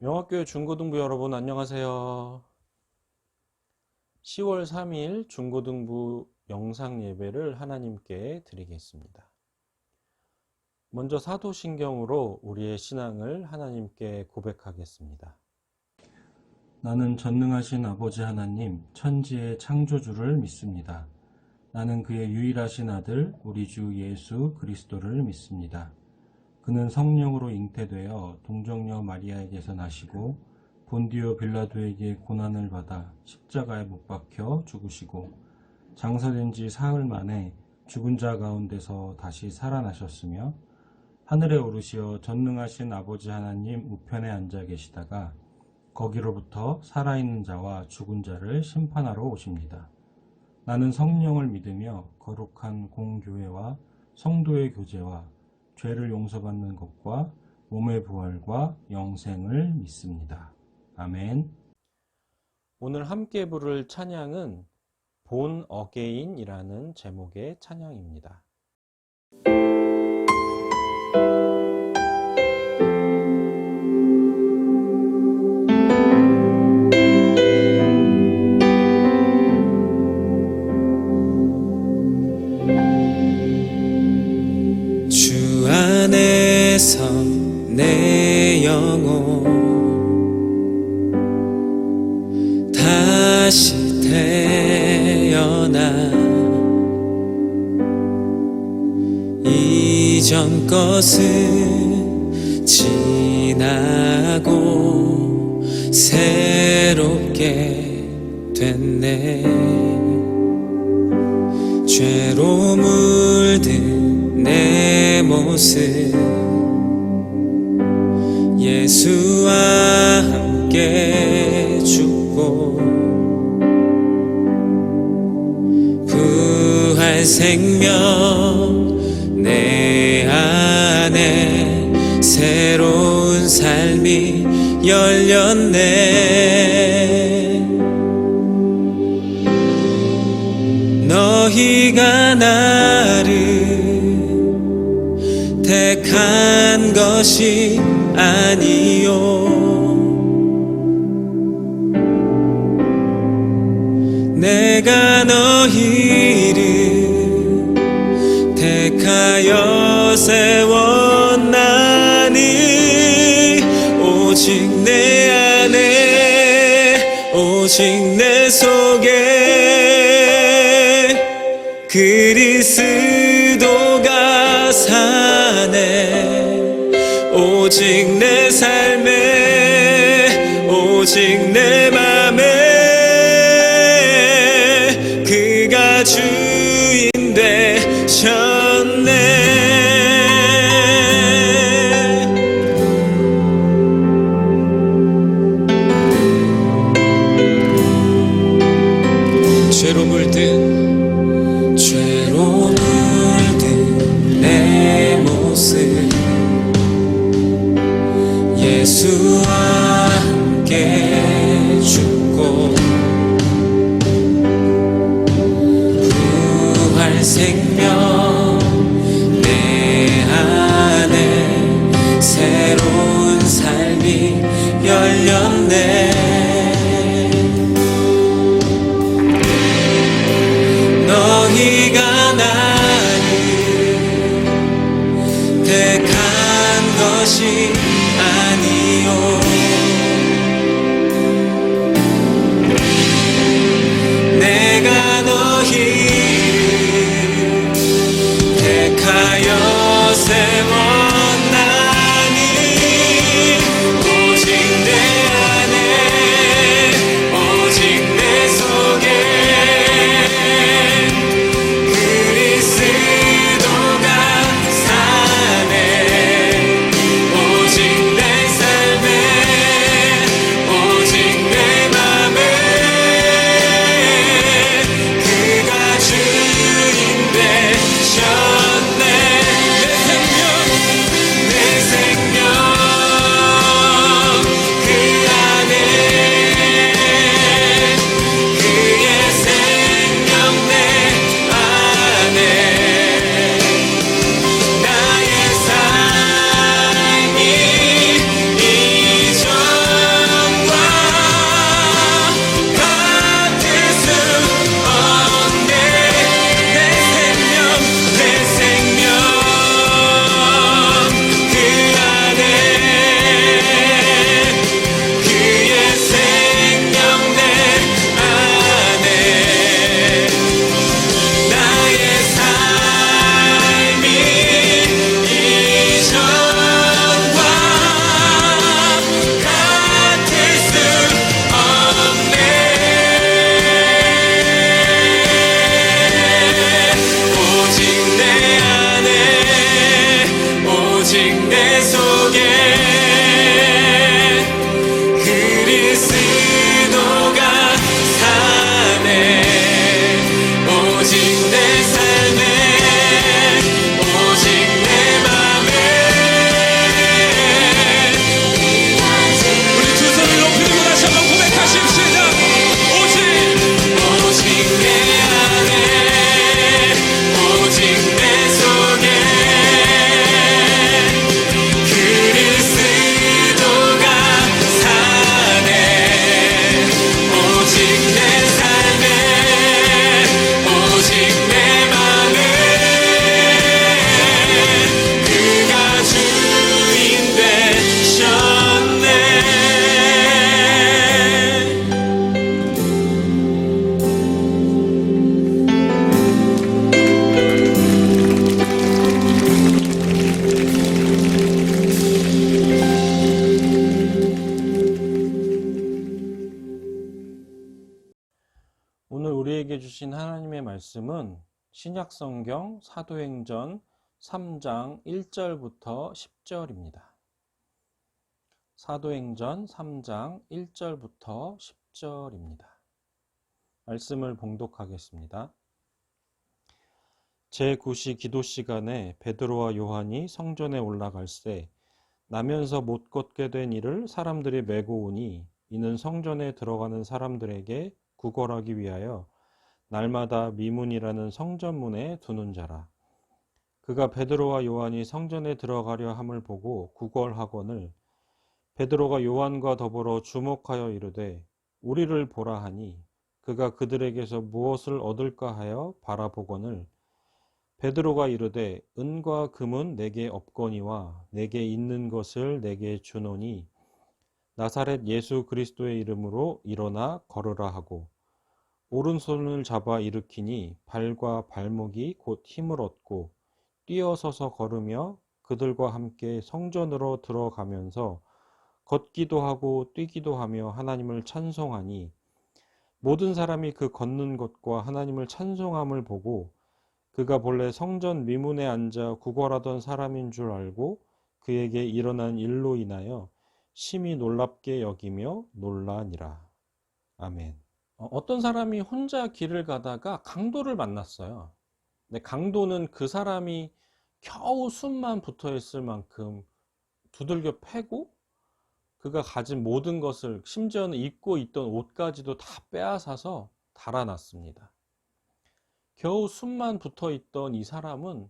영화교회 중고등부 여러분 안녕하세요. 10월 3일 중고등부 영상 예배를 하나님께 드리겠습니다. 먼저 사도신경으로 우리의 신앙을 하나님께 고백하겠습니다. 나는 전능하신 아버지 하나님, 천지의 창조주를 믿습니다. 나는 그의 유일하신 아들, 우리 주 예수 그리스도를 믿습니다. 그는 성령으로 잉태되어 동정녀 마리아에게서 나시고 본디오 빌라도에게 고난을 받아 십자가에 못 박혀 죽으시고 장사된 지 사흘 만에 죽은 자 가운데서 다시 살아나셨으며 하늘에 오르시어 전능하신 아버지 하나님 우편에 앉아 계시다가 거기로부터 살아있는 자와 죽은 자를 심판하러 오십니다. 나는 성령을 믿으며 거룩한 공교회와 성도의 교제와 죄를 용서받는 것과 몸의 부활과 영생을 믿습니다. 아멘. 오늘 함께 부를 찬양은 본 어게인이라는 제목의 찬양입니다. 주 안에서 내 영혼 다시 태어나 이전 것은 지나고 새롭게 됐네. 죄로 물든 내 모습 예수와 함께 죽고 부활 생명 내 안에 새로운 삶이 열렸네. 너희가 나를 택한 것이 아니요 내가 너희를 택하여 세웠나니 오직 내 안에 오직 내 속에 그리스도가 사네. 오직 내 삶에 오직 내 맘에 그가 주인 되셨네. 죄로 물든 내 모습 예수와 함께 죽고 부활 생명 내 안에 새로운 삶이 열렸네. 너희가 나를 택한 것이 아니요 내가 너희를 택하여 세웠나니 오직 내 안에 오직 내 속에 그리스도가 사네. 오직 우리에게 주신 하나님의 말씀은 신약성경 사도행전 3장 1절부터 10절입니다. 사도행전 3장 1절부터 10절입니다. 말씀을 봉독하겠습니다. 제9시 기도 시간에 베드로와 요한이 성전에 올라갈새 나면서 못 걷게 된 이를 사람들이 메고 오니 이는 성전에 들어가는 사람들에게 구걸하기 위하여 날마다 미문이라는 성전문에 두는 자라. 그가 베드로와 요한이 성전에 들어가려 함을 보고 구걸하거늘 베드로가 요한과 더불어 주목하여 이르되 우리를 보라 하니 그가 그들에게서 무엇을 얻을까 하여 바라보거늘 베드로가 이르되 은과 금은 내게 없거니와 내게 있는 것을 내게 주노니 나사렛 예수 그리스도의 이름으로 일어나 걸으라 하고 오른손을 잡아 일으키니 발과 발목이 곧 힘을 얻고 뛰어서서 걸으며 그들과 함께 성전으로 들어가면서 걷기도 하고 뛰기도 하며 하나님을 찬송하니 모든 사람이 그 걷는 것과 하나님을 찬송함을 보고 그가 본래 성전 미문에 앉아 구걸하던 사람인 줄 알고 그에게 일어난 일로 인하여 심히 놀랍게 여기며 놀라니라. 아멘. 어떤 사람이 혼자 길을 가다가 강도를 만났어요. 근데 강도는 그 사람이 겨우 숨만 붙어 있을 만큼 두들겨 패고 그가 가진 모든 것을 심지어는 입고 있던 옷까지도 다 빼앗아서 달아났습니다. 겨우 숨만 붙어 있던 이 사람은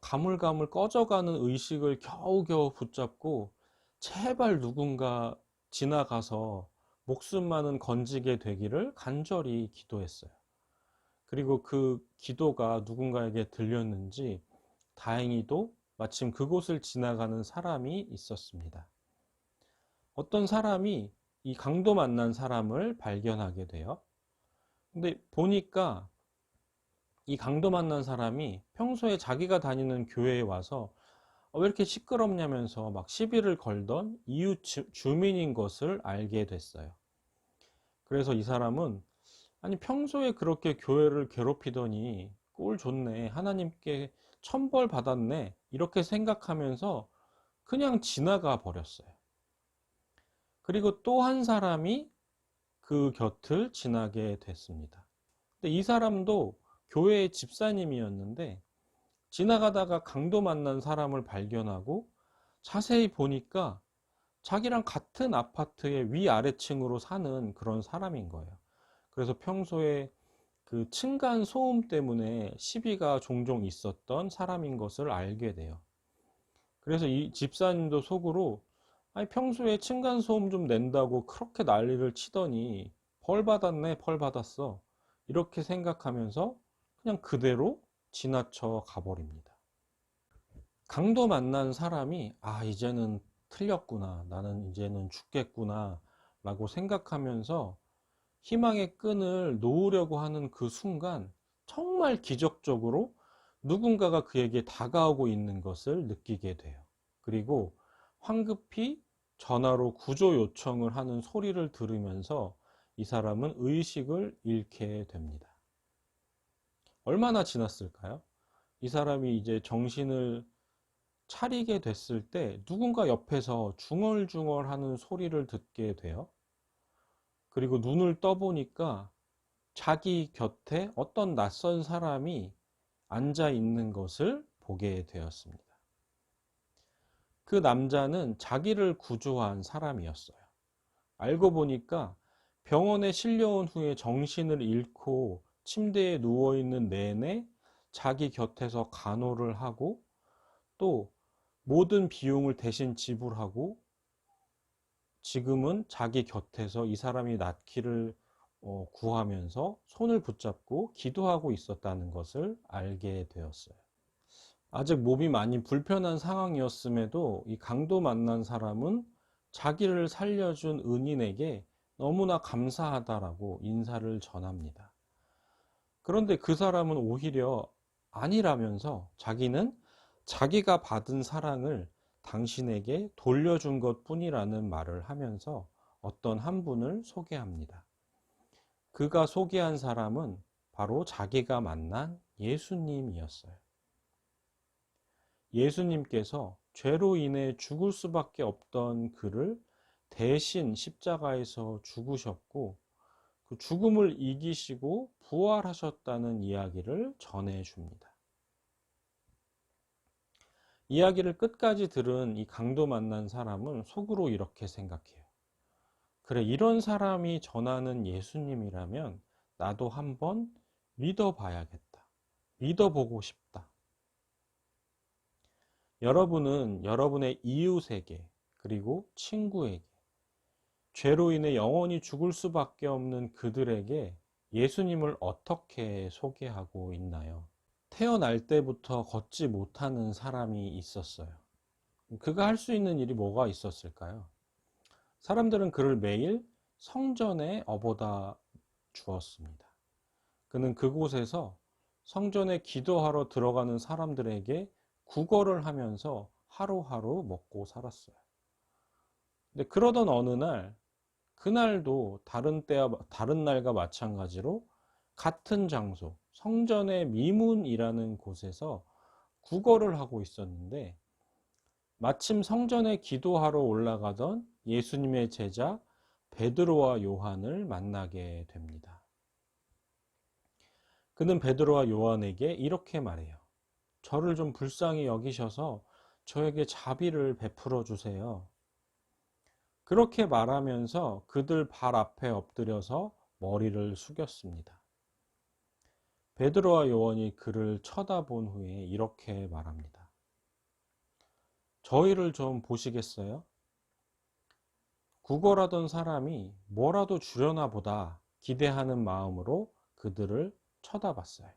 가물가물 꺼져가는 의식을 겨우겨우 붙잡고 제발 누군가 지나가서 목숨만은 건지게 되기를 간절히 기도했어요. 그리고 그 기도가 누군가에게 들렸는지 다행히도 마침 그곳을 지나가는 사람이 있었습니다. 어떤 사람이 이 강도 만난 사람을 발견하게 돼요. 근데 보니까 이 강도 만난 사람이 평소에 자기가 다니는 교회에 와서 왜 이렇게 시끄럽냐면서 막 시비를 걸던 이웃 주민인 것을 알게 됐어요. 그래서 이 사람은 아니 평소에 그렇게 교회를 괴롭히더니 꼴 좋네, 하나님께 천벌 받았네, 이렇게 생각하면서 그냥 지나가 버렸어요. 그리고 또 한 사람이 그 곁을 지나게 됐습니다. 근데 이 사람도 교회의 집사님이었는데 지나가다가 강도 만난 사람을 발견하고 자세히 보니까 자기랑 같은 아파트의 위아래층으로 사는 그런 사람인 거예요. 그래서 평소에 그 층간 소음 때문에 시비가 종종 있었던 사람인 것을 알게 돼요. 그래서 이 집사님도 속으로 아니 평소에 층간 소음 좀 낸다고 그렇게 난리를 치더니 벌 받았네, 벌 받았어, 이렇게 생각하면서 그냥 그대로 지나쳐 가버립니다. 강도 만난 사람이 이제는 틀렸구나, 나는 이제는 죽겠구나 라고 생각하면서 희망의 끈을 놓으려고 하는 그 순간 정말 기적적으로 누군가가 그에게 다가오고 있는 것을 느끼게 돼요. 그리고 황급히 전화로 구조 요청을 하는 소리를 들으면서 이 사람은 의식을 잃게 됩니다. 얼마나 지났을까요? 이 사람이 이제 정신을 차리게 됐을 때 누군가 옆에서 중얼중얼 하는 소리를 듣게 돼요. 그리고 눈을 떠보니까 자기 곁에 어떤 낯선 사람이 앉아 있는 것을 보게 되었습니다. 그 남자는 자기를 구조한 사람이었어요. 알고 보니까 병원에 실려온 후에 정신을 잃고 침대에 누워있는 내내 자기 곁에서 간호를 하고 또 모든 비용을 대신 지불하고 지금은 자기 곁에서 이 사람이 낫기를 구하면서 손을 붙잡고 기도하고 있었다는 것을 알게 되었어요. 아직 몸이 많이 불편한 상황이었음에도 이 강도 만난 사람은 자기를 살려준 은인에게 너무나 감사하다라고 인사를 전합니다. 그런데 그 사람은 오히려 아니라면서 자기는 자기가 받은 사랑을 당신에게 돌려준 것 뿐이라는 말을 하면서 어떤 한 분을 소개합니다. 그가 소개한 사람은 바로 자기가 만난 예수님이었어요. 예수님께서 죄로 인해 죽을 수밖에 없던 그를 대신 십자가에서 죽으셨고 그 죽음을 이기시고 부활하셨다는 이야기를 전해줍니다. 이야기를 끝까지 들은 이 강도 만난 사람은 속으로 이렇게 생각해요. 그래, 이런 사람이 전하는 예수님이라면 나도 한번 믿어봐야겠다. 믿어보고 싶다. 여러분은 여러분의 이웃에게 그리고 친구에게 죄로 인해 영원히 죽을 수밖에 없는 그들에게 예수님을 어떻게 소개하고 있나요? 태어날 때부터 걷지 못하는 사람이 있었어요. 그가 할 수 있는 일이 뭐가 있었을까요? 사람들은 그를 매일 성전에 업어다 주었습니다. 그는 그곳에서 성전에 기도하러 들어가는 사람들에게 구걸을 하면서 하루하루 먹고 살았어요. 근데 그러던 어느 날, 그날도 다른 날과 마찬가지로 같은 장소, 성전의 미문이라는 곳에서 구걸을 하고 있었는데 마침 성전에 기도하러 올라가던 예수님의 제자 베드로와 요한을 만나게 됩니다. 그는 베드로와 요한에게 이렇게 말해요. 저를 좀 불쌍히 여기셔서 저에게 자비를 베풀어 주세요. 그렇게 말하면서 그들 발 앞에 엎드려서 머리를 숙였습니다. 베드로와 요한이 그를 쳐다본 후에 이렇게 말합니다. 저희를 좀 보시겠어요? 구걸하던 사람이 뭐라도 주려나 보다 기대하는 마음으로 그들을 쳐다봤어요.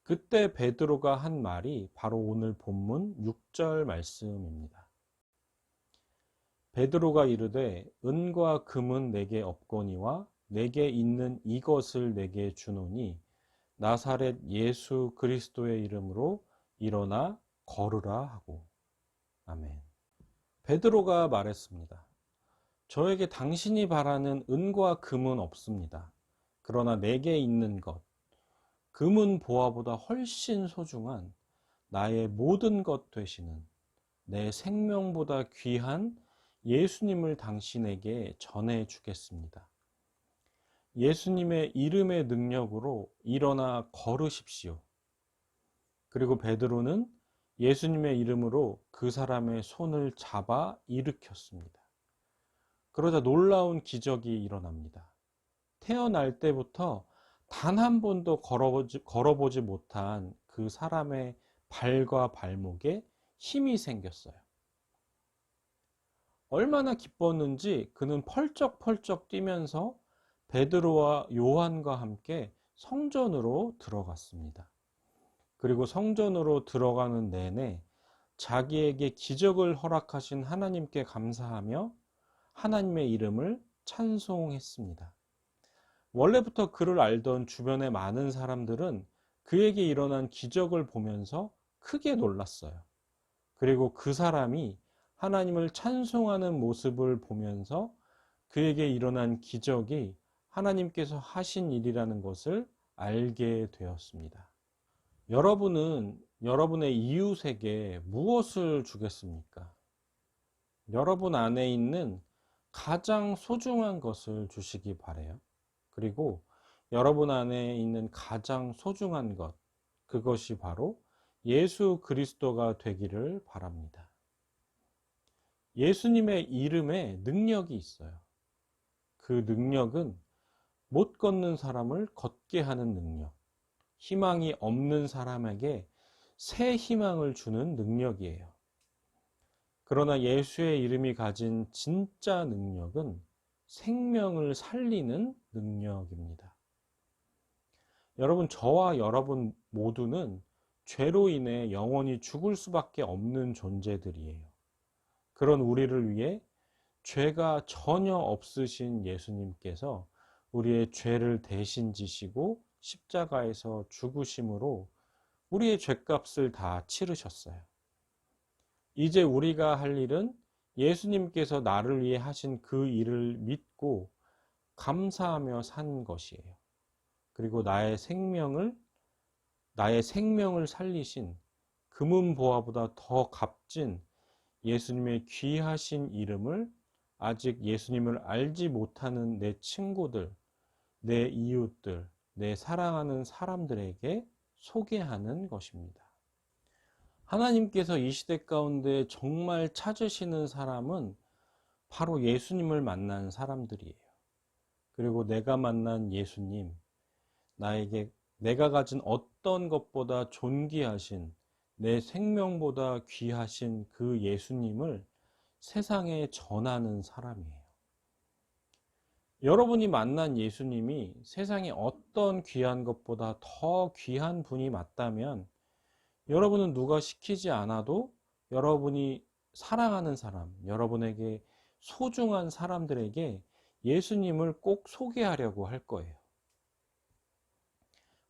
그때 베드로가 한 말이 바로 오늘 본문 6절 말씀입니다. 베드로가 이르되 은과 금은 내게 없거니와 내게 있는 이것을 내게 주노니 나사렛 예수 그리스도의 이름으로 일어나 걸으라 하고. 아멘. 베드로가 말했습니다. 저에게 당신이 바라는 은과 금은 없습니다. 그러나 내게 있는 것, 금은 보화보다 훨씬 소중한 나의 모든 것 되시는 내 생명보다 귀한 예수님을 당신에게 전해주겠습니다. 예수님의 이름의 능력으로 일어나 걸으십시오. 그리고 베드로는 예수님의 이름으로 그 사람의 손을 잡아 일으켰습니다. 그러자 놀라운 기적이 일어납니다. 태어날 때부터 단 한 번도 걸어보지 못한 그 사람의 발과 발목에 힘이 생겼어요. 얼마나 기뻤는지 그는 펄쩍펄쩍 뛰면서 베드로와 요한과 함께 성전으로 들어갔습니다. 그리고 성전으로 들어가는 내내 자기에게 기적을 허락하신 하나님께 감사하며 하나님의 이름을 찬송했습니다. 원래부터 그를 알던 주변의 많은 사람들은 그에게 일어난 기적을 보면서 크게 놀랐어요. 그리고 그 사람이 하나님을 찬송하는 모습을 보면서 그에게 일어난 기적이 하나님께서 하신 일이라는 것을 알게 되었습니다. 여러분은 여러분의 이웃에게 무엇을 주겠습니까? 여러분 안에 있는 가장 소중한 것을 주시기 바라요. 그리고 여러분 안에 있는 가장 소중한 것, 그것이 바로 예수 그리스도가 되기를 바랍니다. 예수님의 이름에 능력이 있어요. 그 능력은 못 걷는 사람을 걷게 하는 능력, 희망이 없는 사람에게 새 희망을 주는 능력이에요. 그러나 예수의 이름이 가진 진짜 능력은 생명을 살리는 능력입니다. 여러분, 저와 여러분 모두는 죄로 인해 영원히 죽을 수밖에 없는 존재들이에요. 그런 우리를 위해 죄가 전혀 없으신 예수님께서 우리의 죄를 대신 지시고 십자가에서 죽으심으로 우리의 죄값을 다 치르셨어요. 이제 우리가 할 일은 예수님께서 나를 위해 하신 그 일을 믿고 감사하며 산 것이에요. 그리고 나의 생명을 살리신 금은보화보다 더 값진 예수님의 귀하신 이름을 아직 예수님을 알지 못하는 내 친구들, 내 이웃들, 내 사랑하는 사람들에게 소개하는 것입니다. 하나님께서 이 시대 가운데 정말 찾으시는 사람은 바로 예수님을 만난 사람들이에요. 그리고 내가 만난 예수님, 나에게 내가 가진 어떤 것보다 존귀하신, 내 생명보다 귀하신 그 예수님을 세상에 전하는 사람이에요. 여러분이 만난 예수님이 세상에 어떤 귀한 것보다 더 귀한 분이 맞다면 여러분은 누가 시키지 않아도 여러분이 사랑하는 사람, 여러분에게 소중한 사람들에게 예수님을 꼭 소개하려고 할 거예요.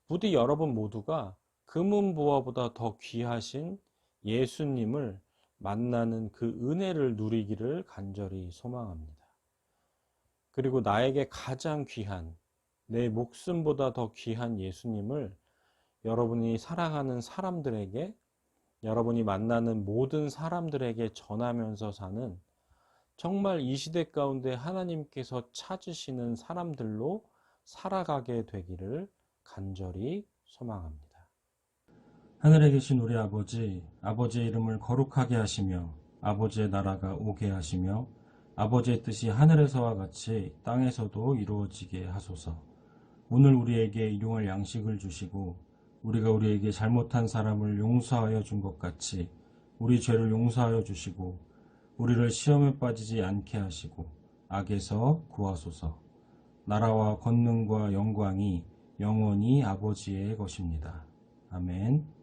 부디 여러분 모두가 금은보화보다 더 귀하신 예수님을 만나는 그 은혜를 누리기를 간절히 소망합니다. 그리고 나에게 가장 귀한, 내 목숨보다 더 귀한 예수님을 여러분이 사랑하는 사람들에게, 여러분이 만나는 모든 사람들에게 전하면서 사는 정말 이 시대 가운데 하나님께서 찾으시는 사람들로 살아가게 되기를 간절히 소망합니다. 하늘에 계신 우리 아버지, 아버지의 이름을 거룩하게 하시며 아버지의 나라가 오게 하시며 아버지의 뜻이 하늘에서와 같이 땅에서도 이루어지게 하소서. 오늘 우리에게 일용할 양식을 주시고 우리가 우리에게 잘못한 사람을 용서하여 준 것 같이 우리 죄를 용서하여 주시고 우리를 시험에 빠지지 않게 하시고 악에서 구하소서. 나라와 권능과 영광이 영원히 아버지의 것입니다. 아멘.